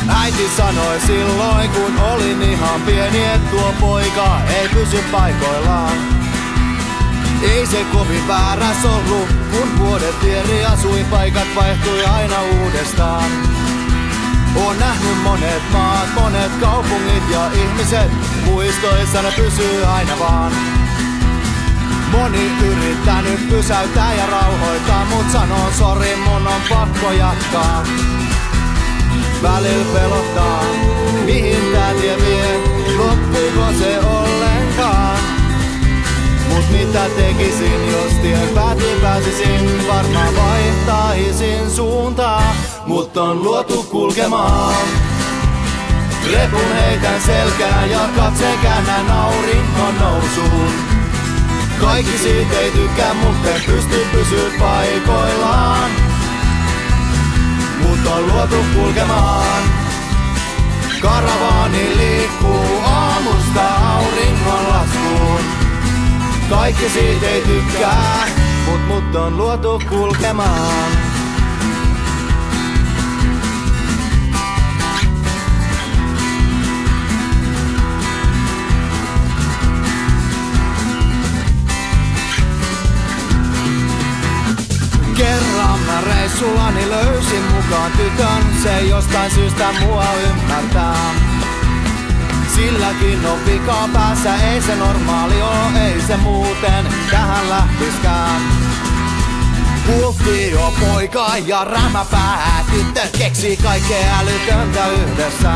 Äiti sanoi silloin kun olin ihan pieni, et tuo poika ei pysy paikoillaan. Ei se kovin vääräs ollut, kun vuodet vieri asuinpaikat vaihtui aina uudestaan. Oon nähnyt monet maat, monet kaupungit ja ihmiset, muistoissa ne pysyy aina vaan. Moni yrittänyt pysäyttää ja rauhoittaa, mut sanon sori, mun on pakko jatkaa. Välillä pelottaa, mihin tää tie vie, loppuuko se ollenkaan? Mut mitä tekisin, jos tien päätyyn pääsisin, varmaan vaihtaisin suuntaa. Mut on luotu kulkemaan. Repun heitän selkään ja katseen käännän auringon nousuun. Kaikki siitä ei tykkää, mutta en pysty pysyä paikoillaan. Mut on luotu kulkemaan. Karavaani liikkuu aamusta auringon laskuun. Kaikki siitä ei tykkää, mut on luotu kulkemaan. Kerran mä reissullani löysin mukaan tytön, se jostain syystä mua ymmärtää. Silläkin on vikaa päässä, ei se normaali oo, ei se muuten tähän lähtiskään. Kuuffio poika ja rämäpää tyttö keksii kaikkea älytöntä yhdessä.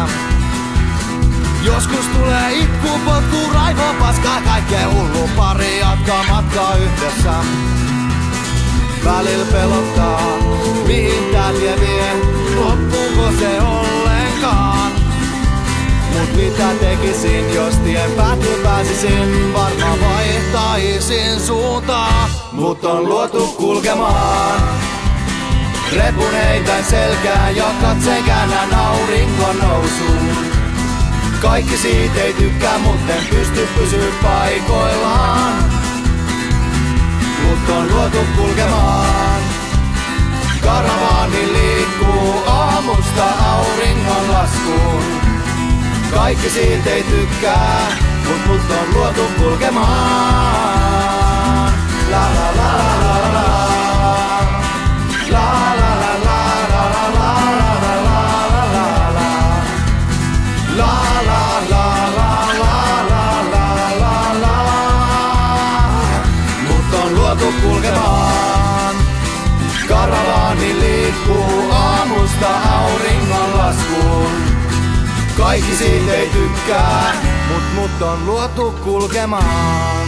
Joskus tulee itku, potku, raivo, paskaa, kaikkea hullu pari jatkaa matkaa yhdessä. Välillä pelottaa, mihin tää tie vie, loppuuko se ollenkaan? Mut mitä tekisin, jos tien päätyyn pääsisin, varmaan vaihtaisin suuntaa. Mut on luotu kulkemaan. Repun heitän selkään ja katseen käännän auringon nousuun. Kaikki siitä ei tykkää, mut en pysty pysyä paikoillaan. Mut on luotu kulkemaan. Karavaani liikkuu aamusta auringon laskuun. Kaikki siitä ei tykkää, mut on luotu kulkemaan. La la la la la la la la la la la la la. Mut on luotu kulkemaan. Karavaani liikkuu aamusta auringon laskuun. Kaikki siitä ei tykkää, mut on luotu kulkemaan.